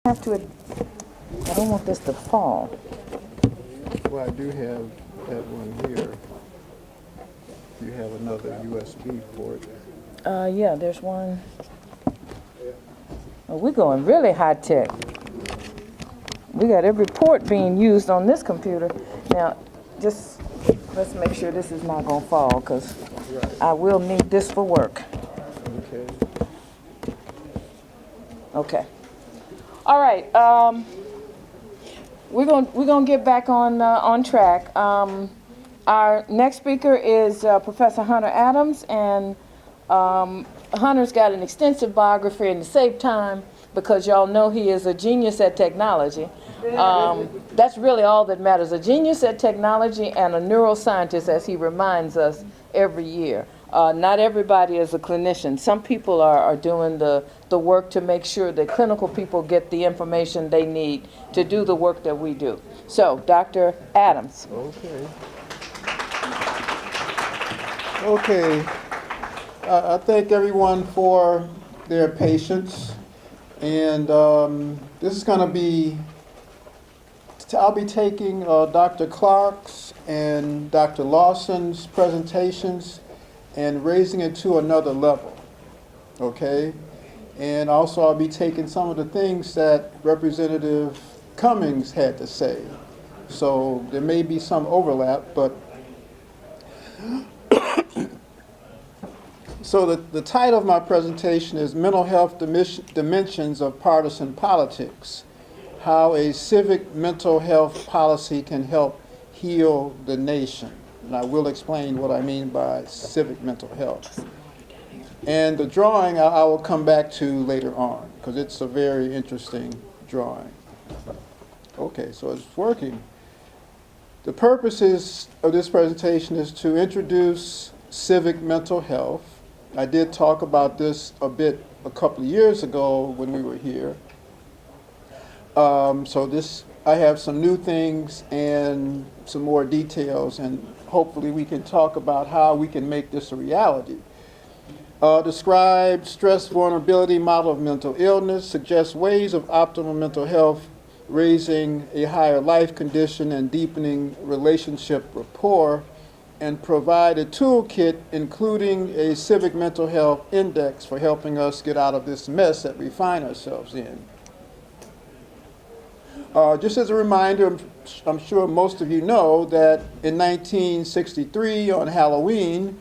have to, I don't want this to fall. Well, I do have that one here. You have another USB port. Yeah, there's one. Oh, we're going really high tech. We got every port being used on this computer. Now, just let's make sure this is not going to fall, because I will need this for work. Okay. Okay. All right. We're gonna get back on track. Our next speaker is Professor Hunter Adams, and Hunter's got an extensive biography. And to save time, because y'all know he is a genius at technology, that's really all that matters. A genius at technology and a neuroscientist, as he reminds us every year. Not everybody is a clinician. Some people are doing the work to make sure that clinical people get the information they need to do the work that we do. So, Dr. Adams. Okay. Okay. I thank everyone for their patience. And this is going to be, I'll be taking Dr. Clark's and Dr. Lawson's presentations and raising it to another level, okay? And also I'll be taking some of the things that Representative Cummings had to say. So there may be some overlap, but so the title of my presentation is Mental Health Dimensions of Partisan Politics, How a Civic Mental Health Policy Can Help Heal the Nation. And I will explain what I mean by civic mental health. And the drawing I will come back to later on, because it's a very interesting drawing. Okay, so it's working. The purposes of this presentation is to introduce civic mental health. I did talk about this a bit a couple of years ago when we were here. I have some new things and some more details, and hopefully we can talk about how we can make this a reality. Describe stress vulnerability model of mental illness, suggest ways of optimal mental health, raising a higher life condition and deepening relationship rapport, and provide a toolkit including a civic mental health index for helping us get out of this mess that we find ourselves in. Just as a reminder, I'm sure most of you know that in 1963 on Halloween,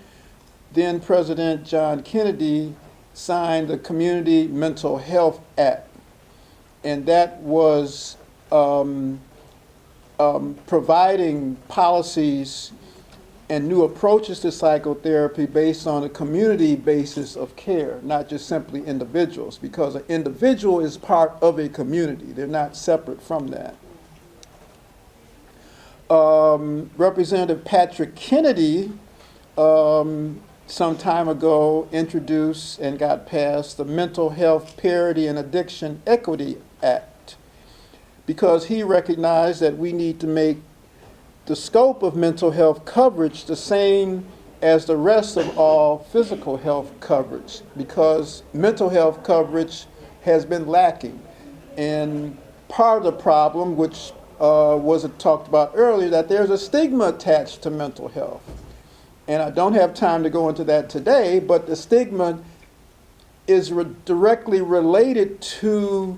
then President John Kennedy signed the Community Mental Health Act. And that was providing policies and new approaches to psychotherapy based on a community basis of care, not just simply individuals, because an individual is part of a community. They're not separate from that. Representative Patrick Kennedy, some time ago, introduced and got passed the Mental Health Parity and Addiction Equity Act, because he recognized that we need to make the scope of mental health coverage the same as the rest of all physical health coverage, because mental health coverage has been lacking. And part of the problem, which was talked about earlier, that there's a stigma attached to mental health. And I don't have time to go into that today, but the stigma is directly related to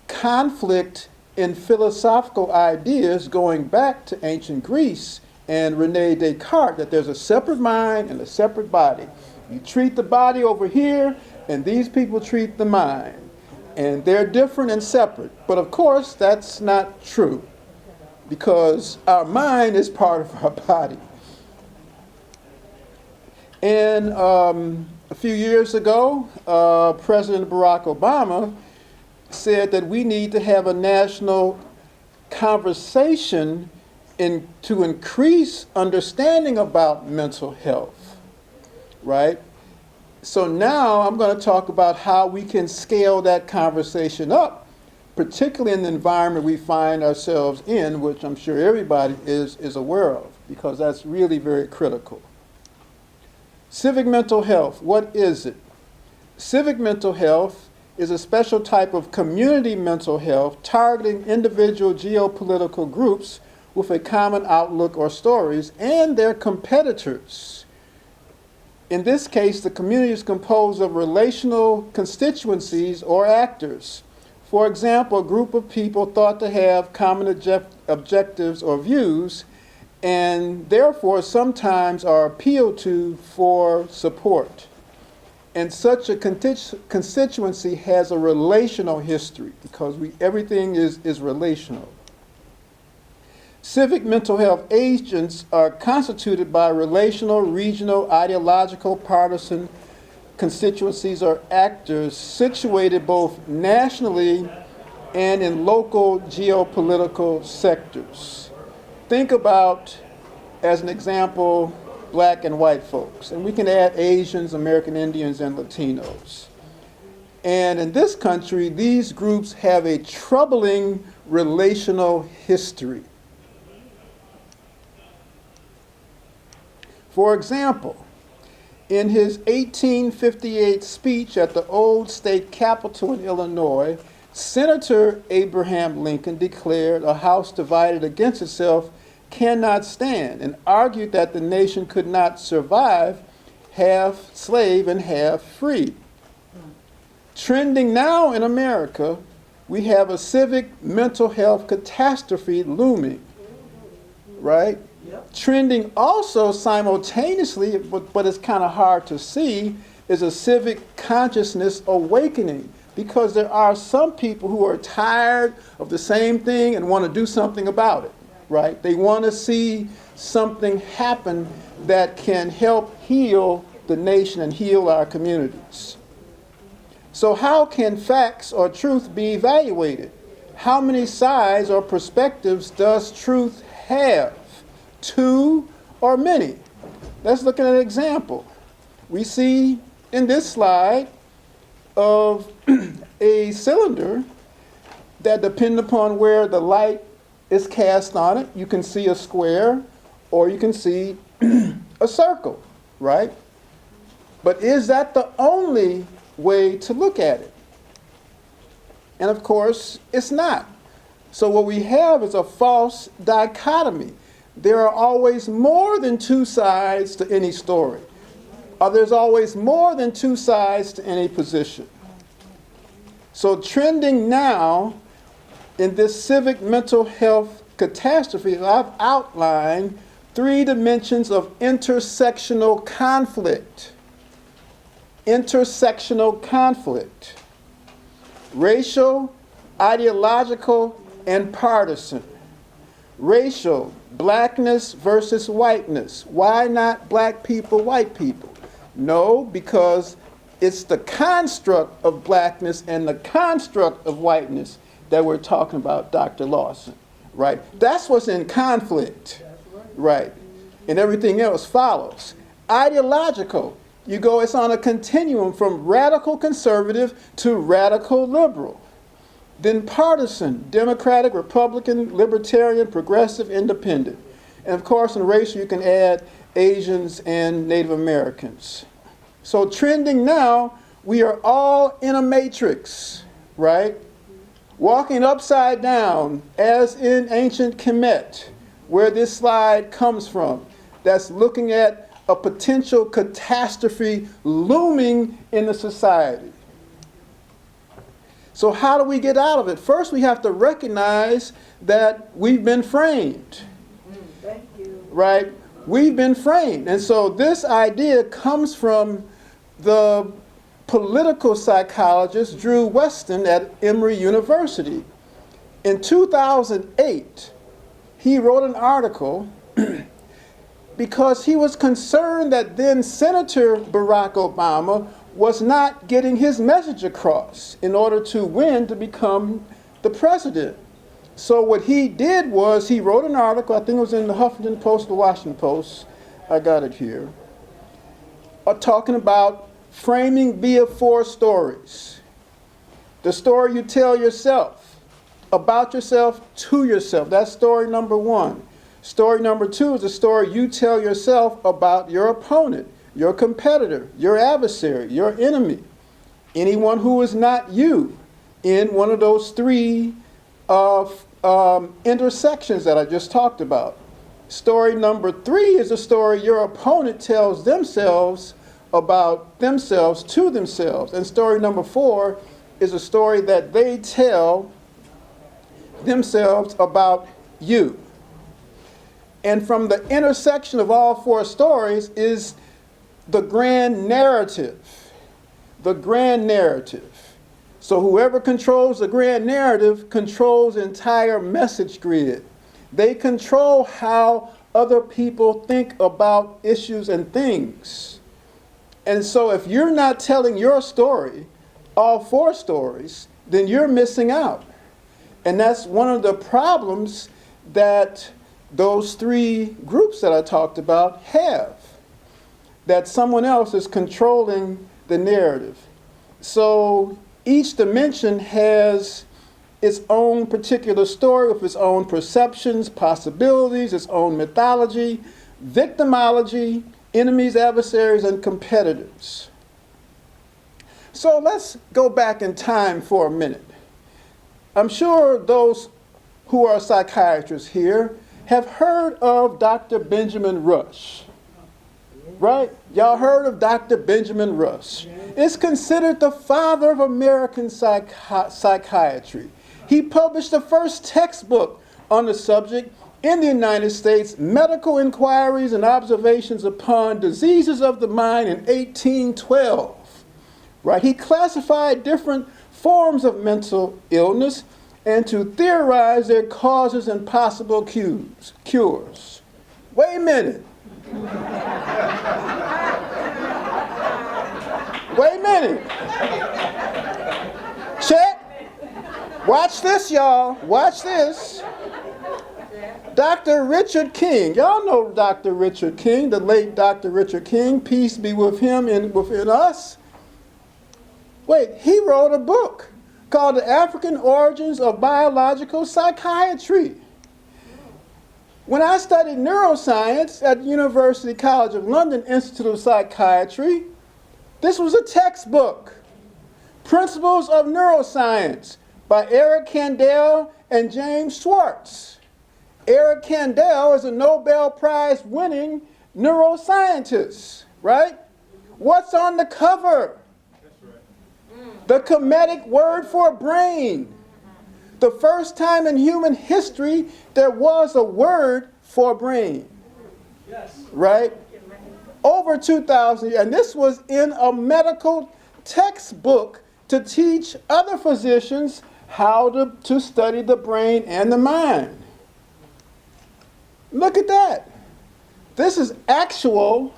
conflict in philosophical ideas going back to ancient Greece and Rene Descartes, that there's a separate mind and a separate body. You treat the body over here, and these people treat the mind. And they're different and separate. But of course, that's not true, because our mind is part of our body. And a few years ago, President Barack Obama said that we need to have a national conversation to increase understanding about mental health, right? So now I'm going to talk about how we can scale that conversation up, particularly in the environment we find ourselves in, which I'm sure everybody is aware of, because that's really very critical. Civic mental health, what is it? Civic mental health is a special type of community mental health targeting individual geopolitical groups with a common outlook or stories and their competitors. In this case, the community is composed of relational constituencies or actors. For example, a group of people thought to have common objectives or views, and therefore sometimes are appealed to for support. And such a constituency has a relational history because everything is relational. Civic mental health agents are constituted by relational, regional, ideological, partisan constituencies or actors situated both nationally and in local geopolitical sectors. Think about, as an example, black and white folks, and we can add Asians, American Indians, and Latinos. And in this country, these groups have a troubling relational history. For example, in his 1858 speech at the old state capitol in Illinois, Senator Abraham Lincoln declared a house divided against itself cannot stand, and argued that the nation could not survive half slave and half free. Trending now in America, we have a civic mental health catastrophe looming, right? Yep. Trending also simultaneously, but it's kind of hard to see, is a civic consciousness awakening, because there are some people who are tired of the same thing and want to do something about it. Right? They want to see something happen that can help heal the nation and heal our communities. So how can facts or truth be evaluated? How many sides or perspectives does truth have? 2 or many? Let's look at an example. We see in this slide of a cylinder that, depending upon where the light is cast on it, you can see a square or you can see a circle, right? But is that the only way to look at it? And of course, it's not. So what we have is a false dichotomy. There are always more than 2 sides to any story. Or there's always more than 2 sides to any position. So trending now in this civic mental health catastrophe, I've outlined 3 dimensions of intersectional conflict. Intersectional conflict. Racial, ideological, and partisan. Racial, blackness versus whiteness. Why not black people, white people? No, because it's the construct of blackness and the construct of whiteness that we're talking about, Dr. Lawson, right? That's what's in conflict, right? And everything else follows. Ideological, it's on a continuum from radical conservative to radical liberal. Then partisan, Democratic, Republican, Libertarian, Progressive, Independent. And of course, in racial, you can add Asians and Native Americans. So trending now, we are all in a matrix, right? Walking upside down, as in ancient Kemet, where this slide comes from, that's looking at a potential catastrophe looming in the society. So how do we get out of it? First, we have to recognize that we've been framed. Thank you. Right? We've been framed. And so this idea comes from the political psychologist Drew Weston at Emory University. In 2008, he wrote an article because he was concerned that then Senator Barack Obama was not getting his message across in order to win to become the president. So what he did was he wrote an article, I think it was in the Huffington Post, the Washington Post, I got it here, talking about framing via 4 stories. The story you tell yourself, about yourself, to yourself. That's story number 1. Story number 2 is the story you tell yourself about your opponent, your competitor, your adversary, your enemy. anyone who is not you in one of those three intersections that I just talked about. Story number 3 is a story your opponent tells themselves about themselves to themselves. And story number 4 is a story that they tell themselves about you. And from the intersection of all 4 stories is the grand narrative. The grand narrative. So whoever controls the grand narrative controls the entire message grid. They control how other people think about issues and things. And so if you're not telling your story, all 4 stories, then you're missing out. And that's one of the problems that those 3 groups that I talked about have. That someone else is controlling the narrative. So each dimension has its own particular story with its own perceptions, possibilities, its own mythology, victimology, enemies, adversaries, and competitors. So let's go back in time for a minute. I'm sure those who are psychiatrists here have heard of Dr. Benjamin Rush. Right? Y'all heard of Dr. Benjamin Rush. It's considered the father of American psychiatry. He published the first textbook on the subject in the United States, Medical Inquiries and Observations Upon Diseases of the Mind in 1812. Right? He classified different forms of mental illness and to theorize their causes and possible cures. Wait a minute. Wait a minute. Check. Watch this, y'all. Watch this. Dr. Richard King. Y'all know Dr. Richard King, the late Dr. Richard King. Peace be with him and within us. Wait, he wrote a book called The African Origins of Biological Psychiatry. When I studied neuroscience at the University College of London Institute of Psychiatry, this was a textbook, Principles of Neuroscience by Eric Kandel and James Schwartz. Eric Kandel is a Nobel Prize winning neuroscientist, right? What's on the cover? The Kemetic word for brain. The first time in human history there was a word for brain. Yes. Right? Over 2,000 years. And this was in a medical textbook to teach other physicians how to study the brain and the mind. Look at that. This is actual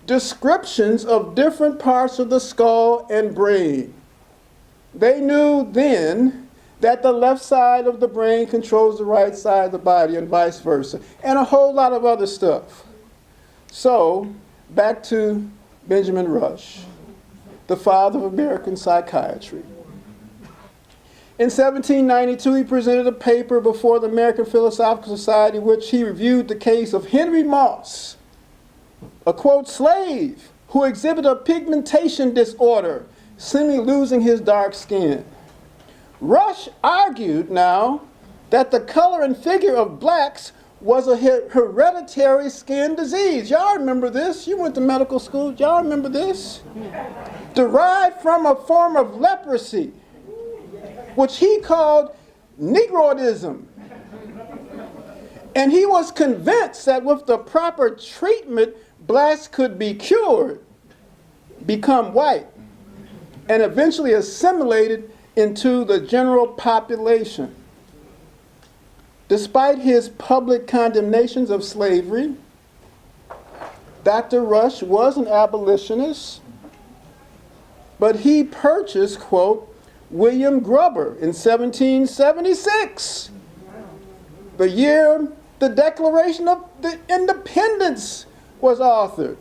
descriptions of different parts of the skull and brain. They knew then that the left side of the brain controls the right side of the body and vice versa, and a whole lot of other stuff. So, back to Benjamin Rush, the father of American psychiatry. In 1792, he presented a paper before the American Philosophical Society, which he reviewed the case of Henry Moss, a, quote, slave who exhibited a pigmentation disorder, seemingly losing his dark skin. Rush argued now that the color and figure of blacks was a hereditary skin disease. Y'all remember this? You went to medical school. Y'all remember this? Derived from a form of leprosy, which he called Negroidism. And he was convinced that with the proper treatment, blacks could be cured, become white, and eventually assimilated into the general population. Despite his public condemnations of slavery, Dr. Rush was an abolitionist, but he purchased, quote, William Gruber in 1776, the year the Declaration of the Independence was authored.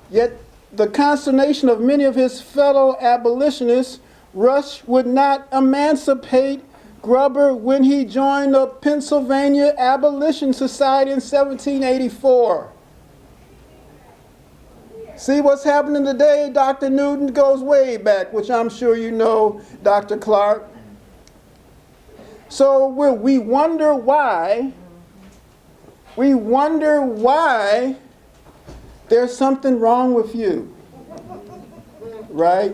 Yet the consternation of many of his fellow abolitionists, Rush would not emancipate Gruber when he joined the Pennsylvania Abolition Society in 1784. See what's happening today? Dr. Newton goes way back, which I'm sure you know, Dr. Clark. So we wonder why. We wonder why there's something wrong with you. Right?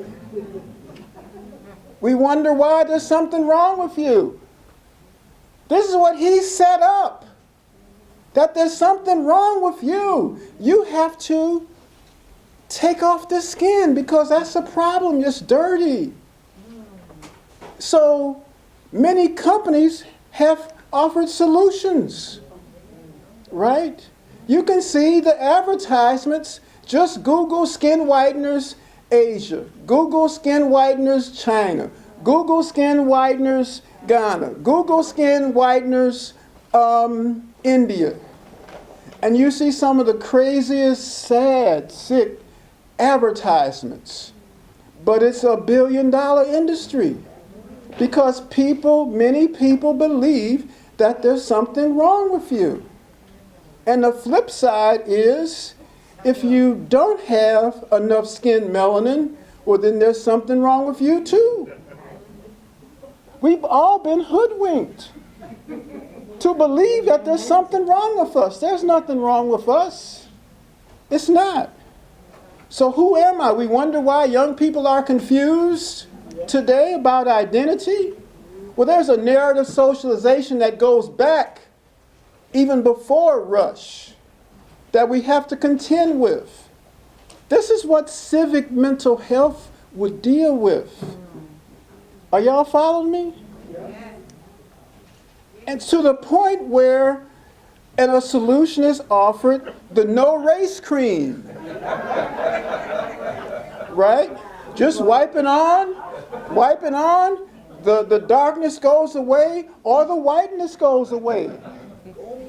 We wonder why there's something wrong with you. This is what he set up. That there's something wrong with you. You have to take off the skin because that's a problem. It's dirty. So many companies have offered solutions, right? You can see the advertisements. Just Google skin whiteners Asia, Google skin whiteners China, Google skin whiteners Ghana, Google skin whiteners India. And you see some of the craziest, sad, sick advertisements. But it's a billion-dollar industry because many people believe that there's something wrong with you. And the flip side is, if you don't have enough skin melanin, well, then there's something wrong with you too. We've all been hoodwinked to believe that there's something wrong with us. There's nothing wrong with us. It's not. So who am I? We wonder why young people are confused today about identity. Well, there's a narrative socialization that goes back even before Rush that we have to contend with. This is what civic mental health would deal with. Are y'all following me? And to the point where a solution is offered, the no race cream. Right? Just wipe it on, the darkness goes away or the whiteness goes away.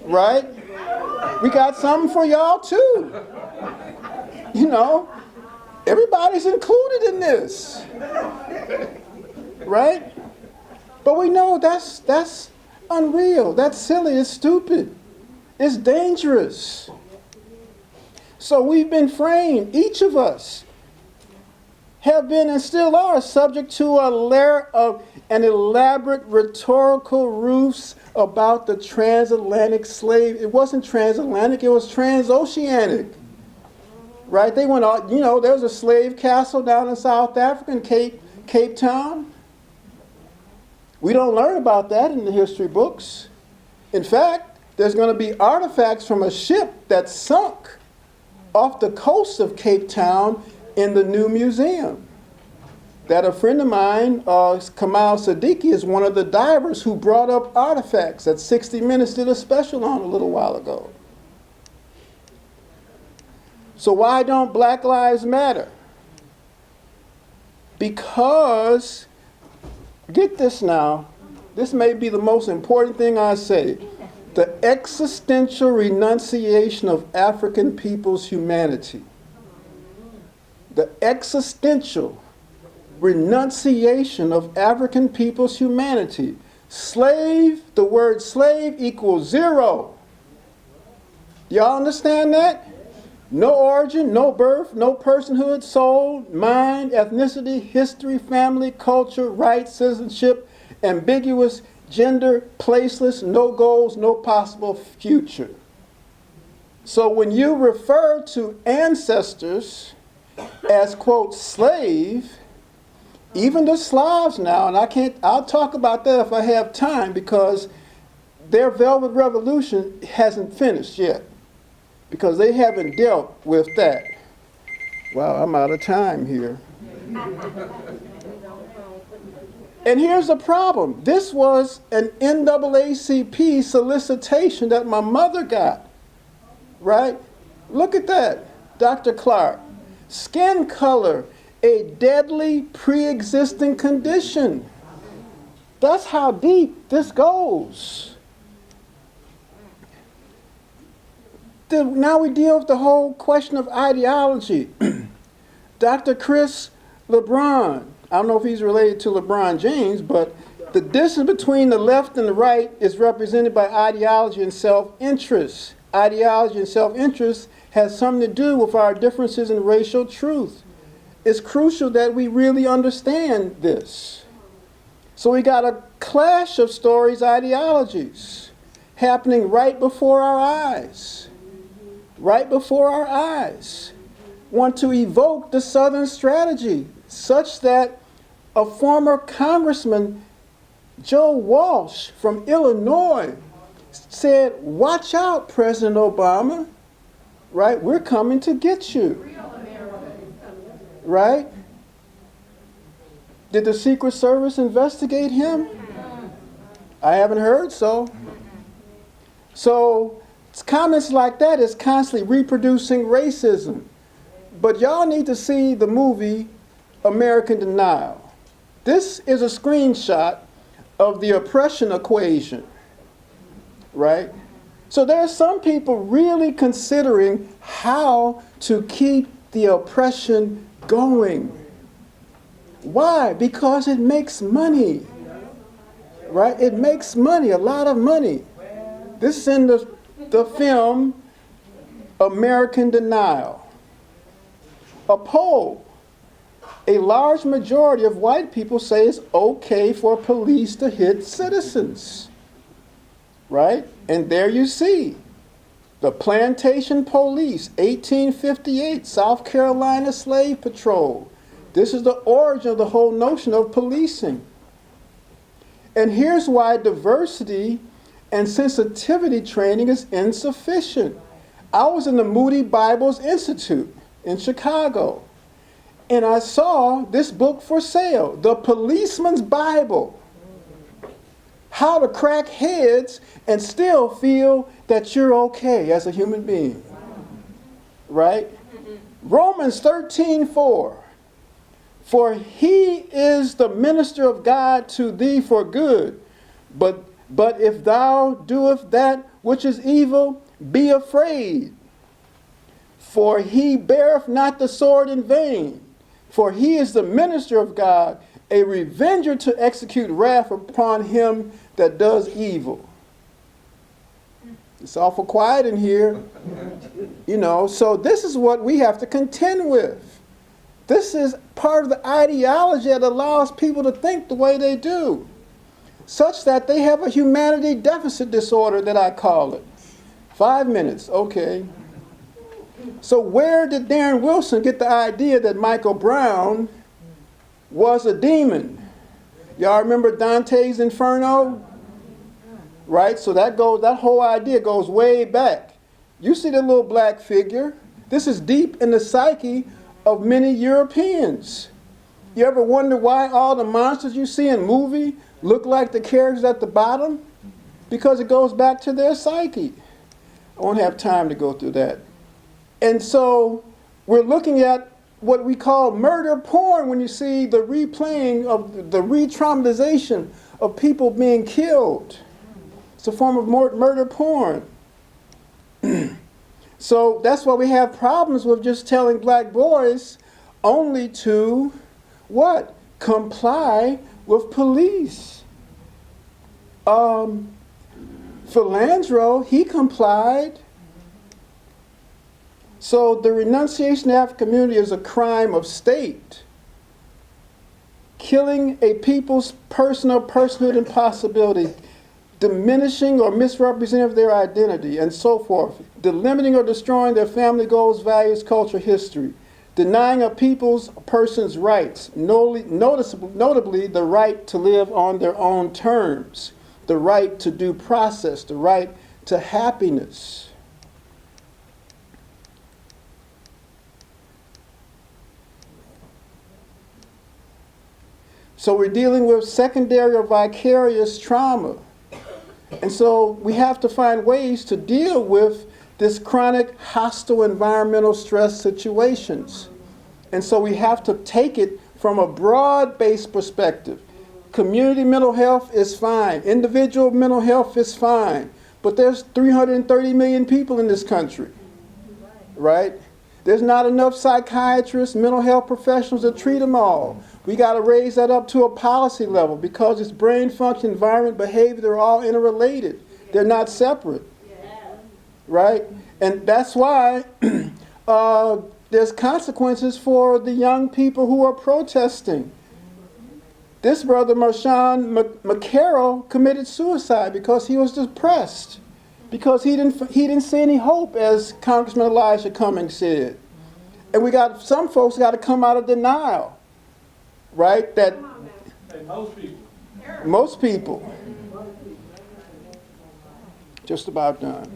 Right? We got something for y'all too. You know, everybody's included in this. Right? But we know that's unreal. That's silly. It's stupid. It's dangerous. So we've been framed, each of us have been and still are subject to a layer of an elaborate rhetorical ruse about the transatlantic slave. It wasn't transatlantic, it was transoceanic. Right? They went out, there was a slave castle down in South Africa in Cape Town. We don't learn about that in the history books. In fact, there's going to be artifacts from a ship that sunk off the coast of Cape Town in the new museum. That a friend of mine, Kamal Siddiqui, is one of the divers who brought up artifacts that 60 Minutes did a special on a little while ago. So why don't Black Lives Matter? Because, get this now, this may be the most important thing I say, the existential renunciation of African people's humanity. The existential renunciation of African people's humanity. The word slave equals 0. Y'all understand that? No origin, no birth, no personhood, soul, mind, ethnicity, history, family, culture, rights, citizenship, ambiguous, gender, placeless, no goals, no possible future. So when you refer to ancestors as, quote, slave, even the Slavs now, and I'll talk about that if I have time, because their Velvet Revolution hasn't finished yet, because they haven't dealt with that. Wow, I'm out of time here. And here's the problem. This was an NAACP solicitation that my mother got, right? Look at that, Dr. Clark. Skin color, a deadly pre-existing condition. That's how deep this goes. Now we deal with the whole question of ideology. Dr. Chris LeBron, I don't know if he's related to LeBron James, but the distance between the left and the right is represented by ideology and self-interest. Ideology and self-interest has something to do with our differences in racial truth. It's crucial that we really understand this. So we got a clash of stories, ideologies happening right before our eyes. Right before our eyes. Want to evoke the Southern strategy such that a former Congressman, Joe Walsh from Illinois, said, "Watch out, President Obama, right? We're coming to get you." Right? Did the Secret Service investigate him? I haven't heard so. So comments like that is constantly reproducing racism. But y'all need to see the movie American Denial. This is a screenshot of the oppression equation, right? So there are some people really considering how to keep the oppression going. Why? Because it makes money, right? It makes money, a lot of money. This is in the film American Denial. A poll. A large majority of white people say it's okay for police to hit citizens, right? And there you see the Plantation Police, 1858, South Carolina Slave Patrol. This is the origin of the whole notion of policing. And here's why diversity and sensitivity training is insufficient. I was in the Moody Bibles Institute in Chicago, and I saw this book for sale, The Policeman's Bible. How to crack heads and still feel that you're okay as a human being. Right? Romans 13:4. For he is the minister of God to thee for good. But if thou doest that which is evil, be afraid. For he beareth not the sword in vain. For he is the minister of God, a revenger to execute wrath upon him that does evil. It's awful quiet in here. So this is what we have to contend with. This is part of the ideology that allows people to think the way they do, such that they have a humanity deficit disorder that I call it. 5 minutes, okay. So where did Darren Wilson get the idea that Michael Brown was a demon? Y'all remember Dante's Inferno? Right? So that whole idea goes way back. You see the little black figure? This is deep in the psyche of many Europeans. You ever wonder why all the monsters you see in movie look like the characters at the bottom? Because it goes back to their psyche. I won't have time to go through that. And so we're looking at what we call murder porn when you see the replaying of the re-traumatization of people being killed. It's a form of murder porn. So that's why we have problems with just telling black boys only to, what? Comply with police. Philandro, he complied. So the renunciation of the African community is a crime of state. Killing a people's personhood and possibility, diminishing or misrepresenting their identity, and so forth. Delimiting or destroying their family goals, values, culture, history. Denying a person's rights, notably the right to live on their own terms, the right to due process, the right to happiness. So we're dealing with secondary or vicarious trauma. And so we have to find ways to deal with this chronic hostile environmental stress situations. And so we have to take it from a broad-based perspective. Community mental health is fine. Individual mental health is fine. But there's 330 million people in this country, right? There's not enough psychiatrists, mental health professionals to treat them all. We got to raise that up to a policy level because it's brain function, environment, behavior, they're all interrelated. They're not separate. right? And that's why there's consequences for the young people who are protesting. This brother, Marshawn McCarroll, committed suicide because he was depressed, because he didn't see any hope, as Congressman Elijah Cummings said. And we got some folks got to come out of denial, right? That most people, just about done.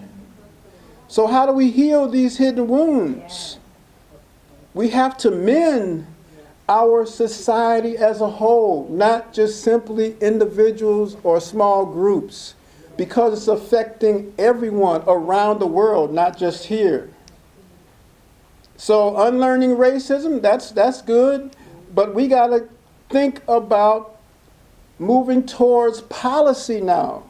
So how do we heal these hidden wounds? We have to mend our society as a whole, not just simply individuals or small groups, because it's affecting everyone around the world, not just here. So unlearning racism, that's good, but we got to think about moving towards policy now,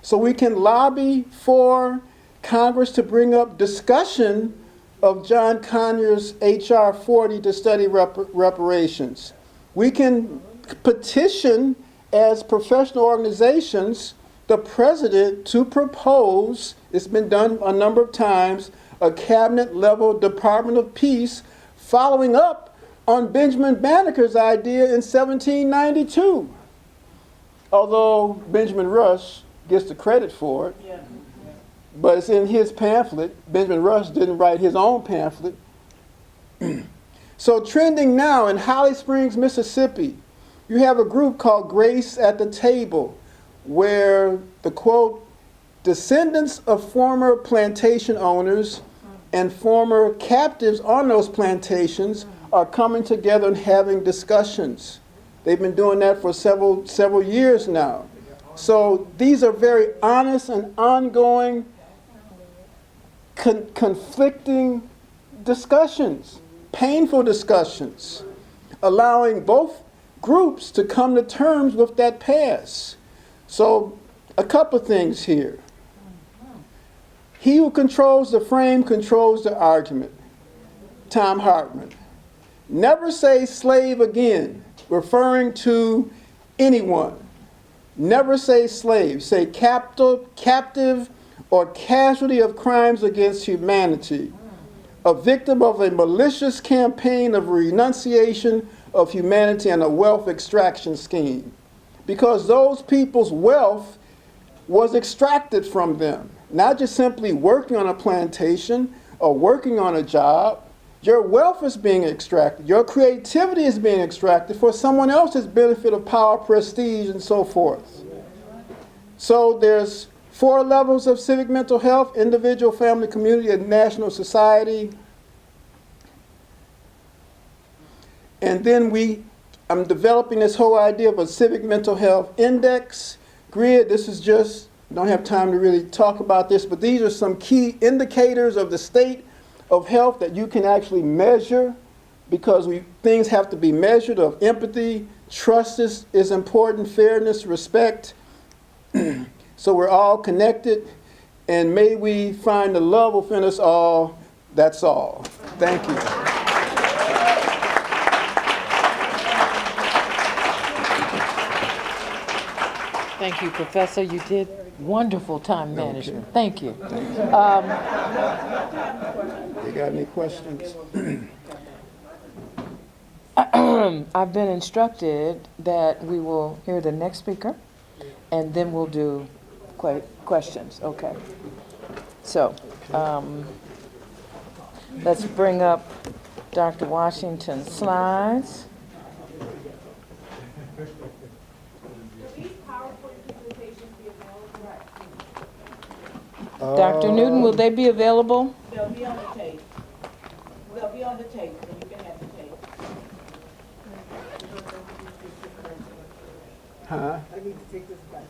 so we can lobby for Congress to bring up discussion of John Conyers' H.R. 40 to study reparations. We can petition as professional organizations the president to propose, it's been done a number of times, a cabinet-level Department of Peace following up on Benjamin Banneker's idea in 1792. Although Benjamin Rush gets the credit for it, but it's in his pamphlet. Benjamin Rush didn't write his own pamphlet. So trending now in Holly Springs, Mississippi, you have a group called Grace at the Table, where the quote, descendants of former plantation owners and former captives on those plantations are coming together and having discussions. They've been doing that for several years now. So these are very honest and ongoing conflicting discussions, painful discussions, allowing both groups to come to terms with that past. So a couple things here. He who controls the frame controls the argument. Tom Hartman. Never say slave again, referring to anyone. Never say slave. Say captive or casualty of crimes against humanity. A victim of a malicious campaign of renunciation of humanity and a wealth extraction scheme. Because those people's wealth was extracted from them. Not just simply working on a plantation or working on a job. Your wealth is being extracted. Your creativity is being extracted for someone else's benefit of power, prestige, and so forth. So there's 4 levels of civic mental health: individual, family, community, and national society. And then I'm developing this whole idea of a civic mental health index grid. This is just, don't have time to really talk about this, but these are some key indicators of the state of health that you can actually measure, because things have to be measured, of empathy, trust is important, fairness, respect. So we're all connected, and may we find the love within us all. That's all. Thank you. Thank you, Professor. You did wonderful time management. Okay. Thank you. You got any questions? I've been instructed that we will hear the next speaker, and then we'll do questions. Okay. So let's bring up Dr. Washington's slides. Dr. Newton, will they be available? They'll be on the tape. They'll be on the tape, and you can have the tape. Huh? I need to take this back.